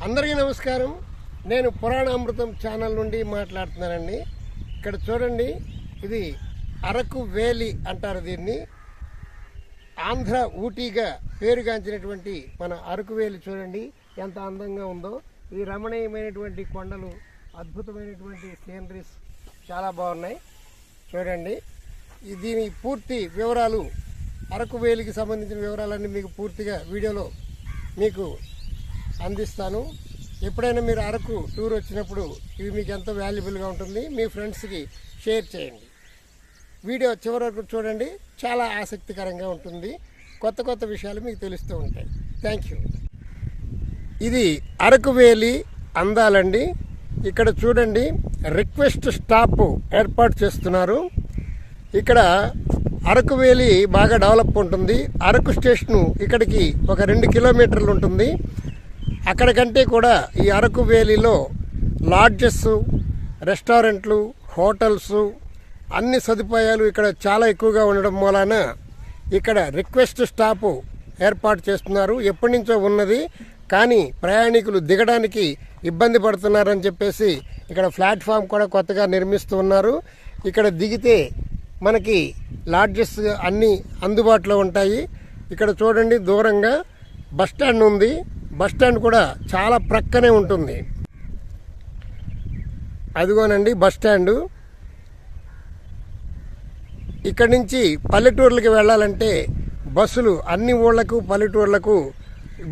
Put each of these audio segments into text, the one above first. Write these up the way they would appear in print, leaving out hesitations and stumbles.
అందరికీ నమస్కారం. నేను పురాణామృతం ఛానల్ నుండి మాట్లాడుతున్నానండి. ఇక్కడ చూడండి, ఇది అరకు వేలి అంటారు దీన్ని. ఆంధ్ర ఊటీగా పేరుగాంచినటువంటి మన అరకు వేలి చూడండి ఎంత అందంగా ఉందో. ఈ రమణీయమైనటువంటి కొండలు, అద్భుతమైనటువంటి సీనరీస్ చాలా బాగున్నాయి చూడండి. దీని పూర్తి వివరాలు, అరకు వేలికి సంబంధించిన వివరాలన్నీ మీకు పూర్తిగా వీడియోలో మీకు అందిస్తాను. ఎప్పుడైనా మీరు అరకు టూర్ వచ్చినప్పుడు ఇవి మీకు ఎంతో వాల్యుబుల్గా ఉంటుంది. మీ ఫ్రెండ్స్కి షేర్ చేయండి. వీడియో చివరి వరకు చూడండి, చాలా ఆసక్తికరంగా ఉంటుంది. కొత్త కొత్త విషయాలు మీకు తెలుస్తూ ఉంటాయి. Thank you. ఇది అరకు వేలి అందాలండి. ఇక్కడ చూడండి, రిక్వెస్ట్ స్టాప్ ఏర్పాటు చేస్తున్నారు. ఇక్కడ అరకు వేలి బాగా డెవలప్ ఉంటుంది. అరకు స్టేషను ఇక్కడికి ఒక 2 కిలోమీటర్లు ఉంటుంది. అక్కడికంటే కూడా ఈ అరకు వేలిలో లాడ్జెస్, రెస్టారెంట్లు, హోటల్స్, అన్ని సదుపాయాలు ఇక్కడ చాలా ఎక్కువగా ఉండడం మూలాన ఇక్కడ రిక్వెస్ట్ స్టాప్ ఏర్పాటు చేస్తున్నారు. ఎప్పటి నుంచో ఉన్నది, కానీ ప్రయాణికులు దిగడానికి ఇబ్బంది పడుతున్నారని చెప్పేసి ఇక్కడ ప్లాట్ఫామ్ కూడా కొత్తగా నిర్మిస్తూ ఉన్నారు. ఇక్కడ దిగితే మనకి లాడ్జెస్ అన్నీ అందుబాటులో ఉంటాయి. ఇక్కడ చూడండి, దూరంగా బస్టాండ్ ఉంది. బస్టాండ్ కూడా చాలా ప్రక్కనే ఉంటుంది. అదిగోనండి బస్టాండు. ఇక్కడి నుంచి పల్లెటూర్లకి వెళ్ళాలంటే బస్సులు, అన్ని ఊళ్ళకు పల్లెటూర్లకు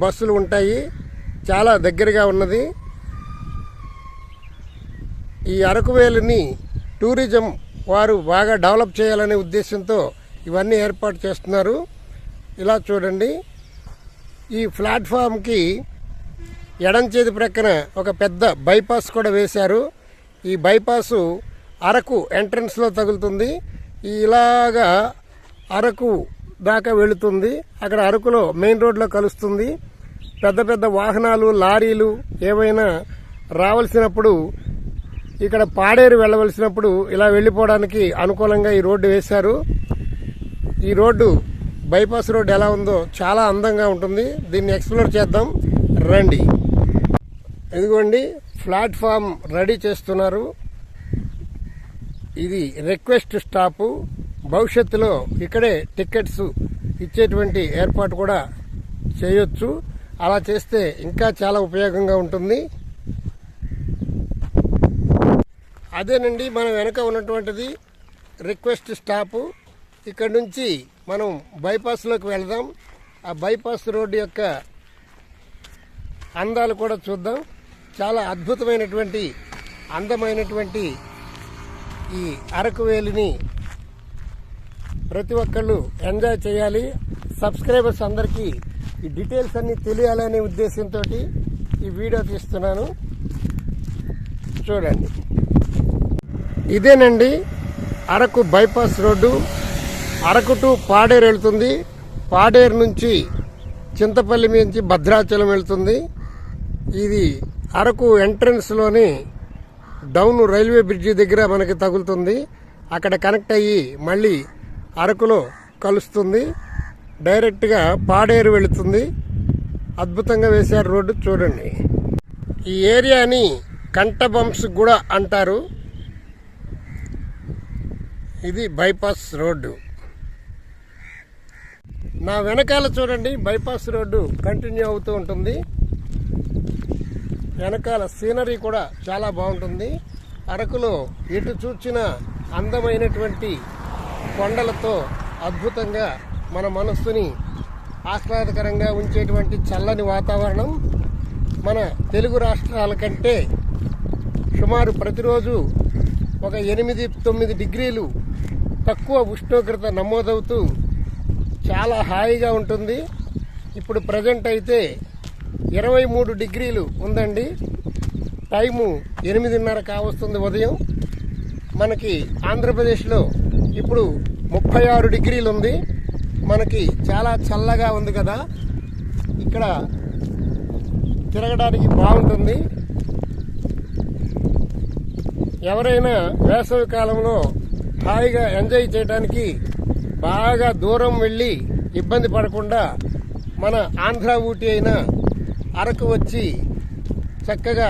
బస్సులు ఉంటాయి. చాలా దగ్గరగా ఉన్నది. ఈ అరకు వేలిని టూరిజం వారు బాగా డెవలప్ చేయాలనే ఉద్దేశంతో ఇవన్నీ ఏర్పాటు చేస్తున్నారు. ఇలా చూడండి, ఈ ప్లాట్ఫామ్కి ఎడం చేతి ప్రక్కన ఒక పెద్ద బైపాస్ కూడా వేశారు. ఈ బైపాసు అరకు ఎంట్రన్స్లో తగులుతుంది. ఇలాగా అరకు దాకా వెళుతుంది. అక్కడ అరకులో మెయిన్ రోడ్లో కలుస్తుంది. పెద్ద పెద్ద వాహనాలు, లారీలు ఏవైనా రావాల్సినప్పుడు, ఇక్కడ పాడేరు వెళ్ళవలసినప్పుడు ఇలా వెళ్ళిపోవడానికి అనుకూలంగా ఈ రోడ్డు వేశారు. ఈ రోడ్డు, బైపాస్ రోడ్డు ఎలా ఉందో చాలా అందంగా ఉంటుంది. దీన్ని ఎక్స్ప్లోర్ చేద్దాం రండి. ఇదిగోండి, ప్లాట్ఫామ్ రెడీ చేస్తున్నారు. ఇది రిక్వెస్ట్ స్టాపు. భవిష్యత్తులో ఇక్కడే టికెట్స్ ఇచ్చేటువంటి ఏర్పాటు కూడా చేయొచ్చు. అలా చేస్తే ఇంకా చాలా ఉపయోగంగా ఉంటుంది. అదేనండి మన వెనక ఉన్నటువంటిది రిక్వెస్ట్ స్టాపు. ఇక్కడ నుంచి మనం బైపాస్లోకి వెళదాం. ఆ బైపాస్ రోడ్డు యొక్క అందాలు కూడా చూద్దాం. చాలా అద్భుతమైనటువంటి, అందమైనటువంటి ఈ అరకు వేలిని ప్రతి ఒక్కళ్ళు ఎంజాయ్ చేయాలి. సబ్స్క్రైబర్స్ అందరికీ ఈ డీటెయిల్స్ అన్నీ తెలియాలనే ఉద్దేశంతో ఈ వీడియో తీస్తున్నాను. చూడండి, ఇదేనండి Araku bypass road. Araku to Paderu వెళ్తుంది. పాడేరు నుంచి చింతపల్లి నుంచి భద్రాచలం వెళ్తుంది. ఇది అరకు ఎంట్రన్స్లోని డౌన్ రైల్వే బ్రిడ్జి దగ్గర మనకి తగులుతుంది. అక్కడ కనెక్ట్ అయ్యి మళ్ళీ అరకులో కలుస్తుంది. డైరెక్ట్గా పాడేరు వెళుతుంది. అద్భుతంగా వేశారు రోడ్డు చూడండి. ఈ ఏరియాని కంటబంప్స్ కూడా అంటారు. ఇది బైపాస్ రోడ్డు. నా వెనకాల చూడండి, బైపాస్ రోడ్డు కంటిన్యూ అవుతూ ఉంటుంది. వెనకాల సీనరీ కూడా చాలా బాగుంటుంది. అరకులో ఎటు చూచిన అందమైనటువంటి కొండలతో అద్భుతంగా మన మనస్సుని ఆహ్లాదకరంగా ఉంచేటువంటి చల్లని వాతావరణం. మన తెలుగు రాష్ట్రాల కంటే సుమారు ప్రతిరోజు ఒక 8-9 డిగ్రీలు తక్కువ ఉష్ణోగ్రత నమోదవుతూ చాలా హాయిగా ఉంటుంది. ఇప్పుడు ప్రజెంట్ అయితే 23 డిగ్రీలు ఉందండి. టైము 8:30 కావస్తుంది ఉదయం. మనకి ఆంధ్రప్రదేశ్లో ఇప్పుడు 36 డిగ్రీలు ఉంది. మనకి చాలా చల్లగా ఉంది కదా, ఇక్కడ తిరగడానికి బాగుంటుంది. ఎవరైనా వేసవి కాలంలో హాయిగా ఎంజాయ్ చేయడానికి బాగా దూరం వెళ్ళి ఇబ్బంది పడకుండా మన ఆంధ్ర ఊటీ అయిన అరకు వచ్చి చక్కగా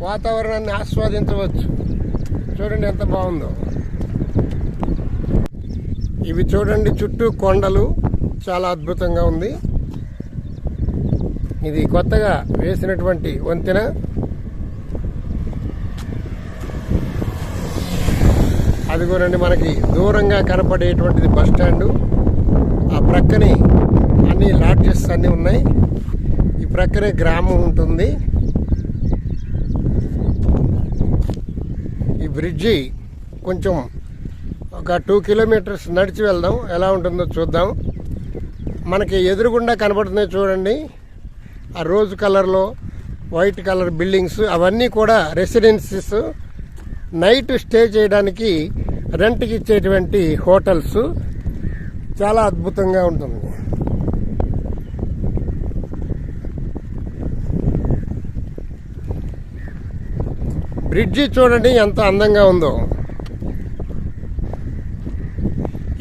వాతావరణాన్ని ఆస్వాదించవచ్చు. చూడండి ఎంత బాగుందో. ఇవి చూడండి, చుట్టూ కొండలు, చాలా అద్భుతంగా ఉంది. ఇది కొత్తగా వేసినటువంటి వంతెన. అదిగోనండి మనకి దూరంగా కనపడేటువంటిది బస్ స్టాండు. ఆ ప్రక్కనే అన్ని లాడ్జెస్ అన్నీ ఉన్నాయి. ఈ ప్రక్కనే గ్రామం ఉంటుంది. ఈ బ్రిడ్జి కొంచెం ఒక 2 కిలోమీటర్స్ నడిచి వెళ్దాం, ఎలా ఉంటుందో చూద్దాం. మనకి ఎదురుగుండా కనబడుతున్నాయి చూడండి, ఆ రోజ్ కలర్లో వైట్ కలర్ బిల్డింగ్స్, అవన్నీ కూడా రెసిడెన్సీస్. నైట్ స్టే చేయడానికి రెంట్కి ఇచ్చేటువంటి హోటల్స్. చాలా అద్భుతంగా ఉంటుంది. బ్రిడ్జి చూడండి ఎంత అందంగా ఉందో.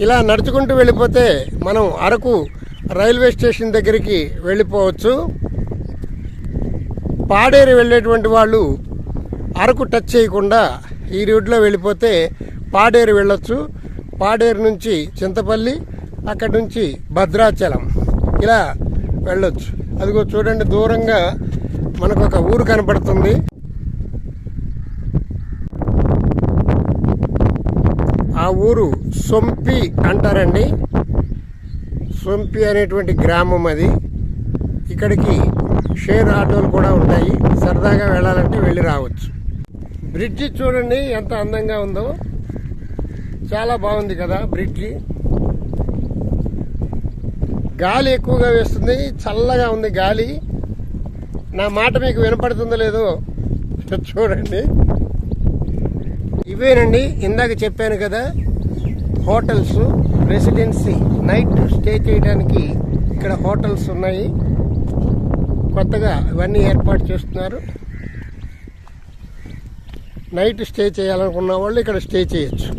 ఇలా నడుచుకుంటూ వెళ్ళిపోతే మనం అరకు రైల్వే స్టేషన్ దగ్గరికి వెళ్ళిపోవచ్చు. పాడేరు వెళ్ళేటువంటి వాళ్ళు అరకు టచ్ చేయకుండా ఈ రూట్లో వెళ్ళిపోతే పాడేరు వెళ్ళొచ్చు. పాడేరు నుంచి చింతపల్లి, అక్కడి నుంచి భద్రాచలం ఇలా వెళ్ళొచ్చు. అదిగో చూడండి, దూరంగా మనకు ఒక ఊరు కనపడుతుంది. ఆ ఊరు సొంపి అంటారండి. సొంపి అనేటువంటి గ్రామం అది. ఇక్కడికి షేర్ ఆటోలు కూడా ఉంటాయి. సరదాగా వెళ్ళాలంటే వెళ్ళి రావచ్చు. బ్రిడ్జి చూడండి ఎంత అందంగా ఉందో. చాలా బాగుంది కదా బ్రిడ్జి. గాలి ఎక్కువగా వేస్తుంది, చల్లగా ఉంది గాలి. నా మాట మీకు వినపడుతుందో లేదో చూడండి. ఇవేనండి ఇందాక చెప్పాను కదా హోటల్స్, రెసిడెన్సీ. నైట్ స్టే చేయడానికి ఇక్కడ హోటల్స్ ఉన్నాయి. కొత్తగా ఇవన్నీ ఏర్పాటు చేస్తున్నారు. నైట్ స్టే చేయాలనుకున్న వాళ్ళు ఇక్కడ స్టే చేయొచ్చు.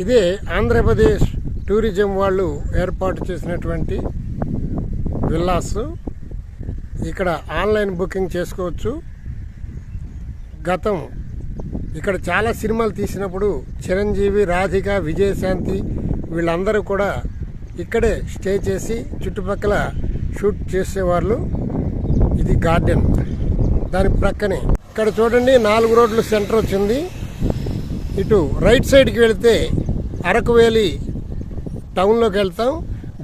ఇదే ఆంధ్రప్రదేశ్ టూరిజం వాళ్ళు ఏర్పాటు చేసినటువంటి విల్లాస్. ఇక్కడ ఆన్లైన్ బుకింగ్ చేసుకోవచ్చు. గతం ఇక్కడ చాలా సినిమాలు తీసినప్పుడు చిరంజీవి, రాధిక, విజయశాంతి వీళ్ళందరూ కూడా ఇక్కడే స్టే చేసి చుట్టుపక్కల షూట్ చేసేవాళ్ళు. ఇది గార్డెన్, దాని ప్రక్కనే ఇక్కడ చూడండి 4 రోడ్లు సెంటర్ వచ్చింది. ఇటు రైట్ సైడ్కి వెళితే అరకు వ్యాలీ టౌన్లోకి వెళ్తాం.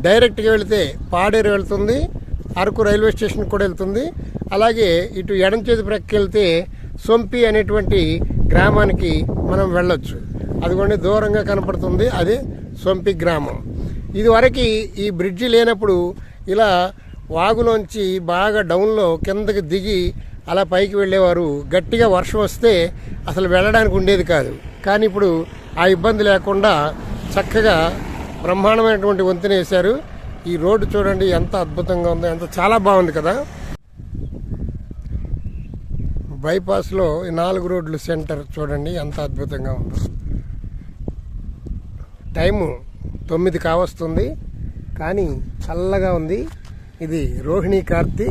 డైరెక్ట్గా వెళితే పాడేరు వెళ్తుంది, అరకు రైల్వే స్టేషన్ కూడా వెళ్తుంది. అలాగే ఇటు ఎడం చేతి ప్రక్కకి వెళ్తే సొంపి అనేటువంటి గ్రామానికి మనం వెళ్ళొచ్చు. అదిగోండి దూరంగా కనపడుతుంది, అదే సొంపి గ్రామం. ఇదివరకు ఈ బ్రిడ్జి లేనప్పుడు ఇలా వాగులోంచి బాగా డౌన్లో కిందకి దిగి అలా పైకి వెళ్ళేవారు. గట్టిగా వర్షం వస్తే అసలు వెళ్ళడానికి ఉండేది కాదు. కానీ ఇప్పుడు ఆ ఇబ్బంది లేకుండా చక్కగా బ్రహ్మాండమైనటువంటి వంతెన వేశారు. ఈ రోడ్డు చూడండి ఎంత అద్భుతంగా ఉందో, ఎంత చాలా బాగుంది కదా. బైపాస్లో 4 రోడ్లు సెంటర్ చూడండి ఎంత అద్భుతంగా ఉందో. టైము 9 కావస్తుంది కానీ చల్లగా ఉంది. ఇది రోహిణి కార్తీ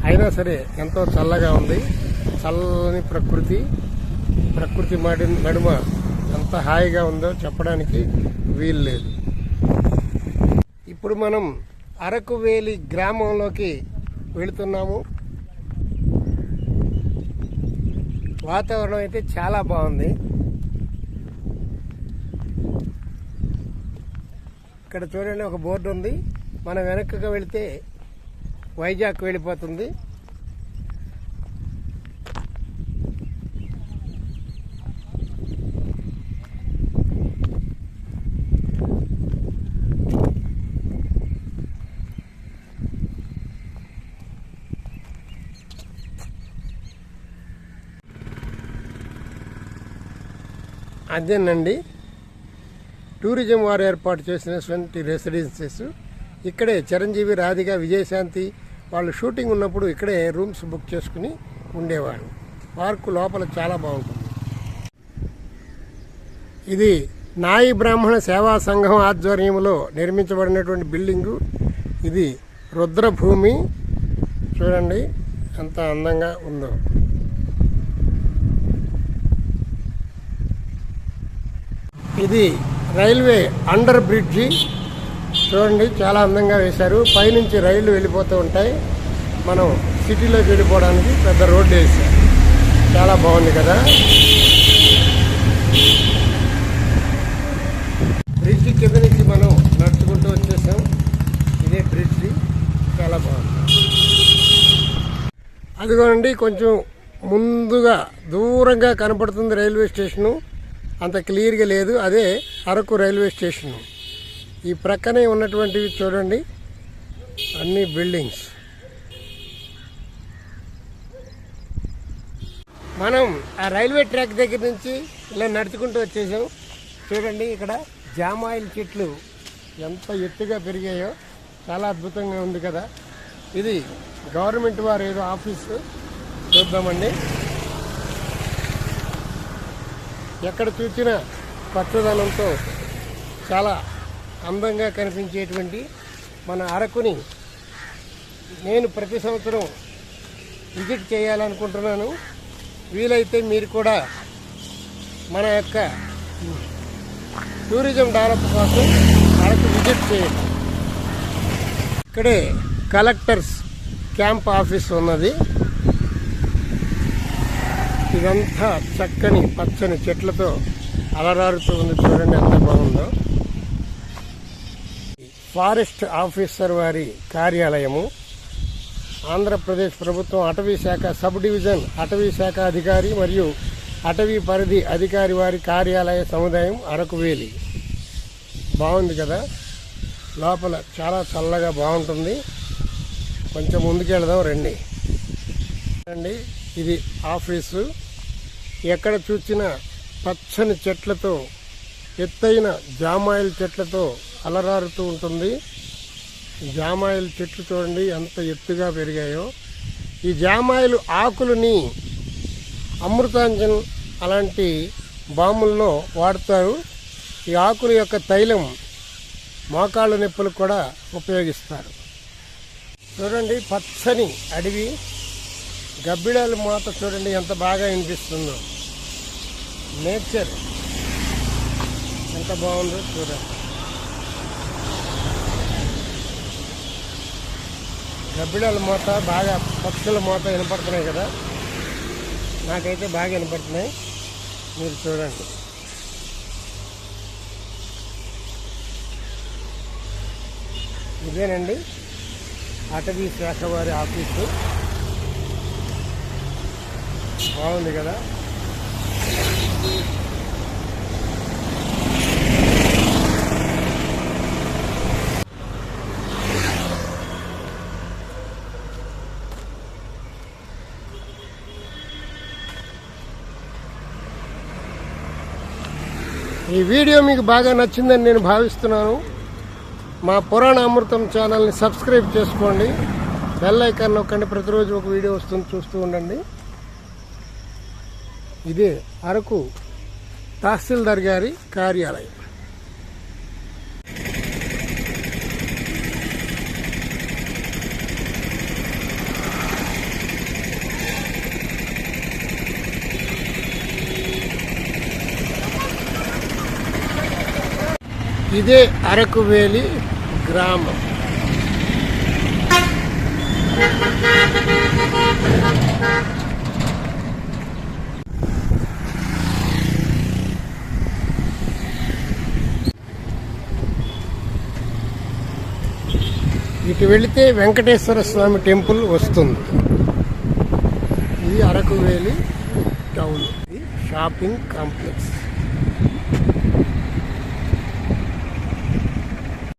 అయినా సరే ఎంతో చల్లగా ఉంది. చల్లని ప్రకృతి నడుమ ఎంత హాయిగా ఉందో చెప్పడానికి వీలు లేదు. ఇప్పుడు మనం అరకు వేలి గ్రామంలోకి వెళుతున్నాము. వాతావరణం అయితే చాలా బాగుంది. ఇక్కడ చూడండి ఒక బోర్డు ఉంది. మనం వెనక్కి వెళితే వైజాగ్ వెళ్ళిపోతుంది. అదేనండి టూరిజం వారు ఏర్పాటు చేసినటువంటి రెసిడెన్సెస్. ఇక్కడే చిరంజీవి, రాధిక, విజయశాంతి వాళ్ళు షూటింగ్ ఉన్నప్పుడు ఇక్కడే రూమ్స్ బుక్ చేసుకుని ఉండేవాడు. పార్కు లోపల చాలా బాగుంటుంది. ఇది నాయి బ్రాహ్మణ సేవా సంఘం ఆధ్వర్యంలో నిర్మించబడినటువంటి బిల్డింగు. ఇది రుద్రభూమి. చూడండి ఎంత అందంగా ఉందో. ఇది రైల్వే అండర్ బ్రిడ్జి. చూడండి చాలా అందంగా వేశారు. పైనుంచి రైళ్లు వెళ్ళిపోతూ ఉంటాయి. మనం సిటీలోకి వెళ్ళిపోవడానికి పెద్ద రోడ్డు వేశారు. చాలా బాగుంది కదా. బ్రిడ్జి కింద నుంచి మనం నడుచుకుంటూ వచ్చేసాం. ఇదే బ్రిడ్జి, చాలా బాగుంది. అదిగోనండి కొంచెం ముందుగా దూరంగా కనపడుతుంది రైల్వే స్టేషను. అంత క్లియర్గా లేదు. అదే అరకు రైల్వే స్టేషను. ఈ ప్రక్కనే ఉన్నటువంటివి చూడండి అన్ని బిల్డింగ్స్. మనం ఆ రైల్వే ట్రాక్ దగ్గర నుంచి ఇలా నడుచుకుంటూ వచ్చేసాం. చూడండి ఇక్కడ జామాయిల్ చెట్లు ఎంత ఎత్తుగా పెరిగాయో చాలా అద్భుతంగా ఉంది కదా. ఇది గవర్నమెంట్ వారు ఏదో ఆఫీసు. చూద్దామండి. ఎక్కడ చూసినా పచ్చదనంతో చాలా అందంగా కనిపించేటువంటి మన అరకుని నేను ప్రతి సంవత్సరం విజిట్ చేయాలనుకుంటున్నాను. వీలైతే మీరు కూడా మన యొక్క టూరిజం డెవలప్ కోసం అరకు విజిట్ చేయండి. ఇక్కడే కలెక్టర్స్ క్యాంప్ ఆఫీస్ ఉన్నది. ఇదంతా చక్కని పచ్చని చెట్లతో అలరారుతూ ఉంది. చూడండి ఎంత బాగుందో. ఫారెస్ట్ ఆఫీసర్ వారి కార్యాలయము. ఆంధ్రప్రదేశ్ ప్రభుత్వం అటవీ శాఖ సబ్ డివిజన్ అటవీ శాఖ అధికారి మరియు అటవీ పరిధి అధికారి వారి కార్యాలయ సముదాయం అరకువేలి. బాగుంది కదా. లోపల చాలా చల్లగా బాగుంటుంది. కొంచెం ముందుకెళ్దాం రండి. ఇది ఆఫీసు. ఎక్కడ చూసినా పచ్చని చెట్లతో ఎత్తైన జామాయిల్ చెట్లతో అలరారుతూ ఉంటుంది. జామాయిల్ చెట్లు చూడండి ఎంత ఎత్తుగా పెరిగాయో. ఈ జామాయిల్ ఆకులని అమృతాంజన్ అలాంటి బాముల్లో వాడతారు. ఈ ఆకుల యొక్క తైలం మోకాళ్ళ నొప్పులకు కూడా ఉపయోగిస్తారు. చూడండి పచ్చని అడవి. గబ్బిడాల మోత చూడండి ఎంత బాగా వినిపిస్తుందో. నేచర్ ఎంత బాగుందో చూడండి. గబ్బిడాల మోత బాగా, పక్షుల మోత వినపడుతున్నాయి కదా. నాకైతే బాగా వినపడుతున్నాయి. మీరు చూడండి. ఇదేనండి అటవీ శాఖ వారి ఆఫీసు. బాగుంది కదా. ఈ వీడియో మీకు బాగా నచ్చిందని నేను భావిస్తున్నాను. మా పురాణ అమృతం ఛానల్ని సబ్స్క్రైబ్ చేసుకోండి. బెల్ ఐకాన్ నొక్కండి, ప్రతిరోజు ఒక వీడియో వస్తుంది, చూస్తూ ఉండండి. ఇదే అరకు తహసీల్దార్ గారి కార్యాలయం. ఇదే అరకువేలి గ్రామం. ఇటు వెళితే వెంకటేశ్వర స్వామి టెంపుల్ వస్తుంది. ఇది అరకువేలి టౌన్, షాపింగ్ కాంప్లెక్స్.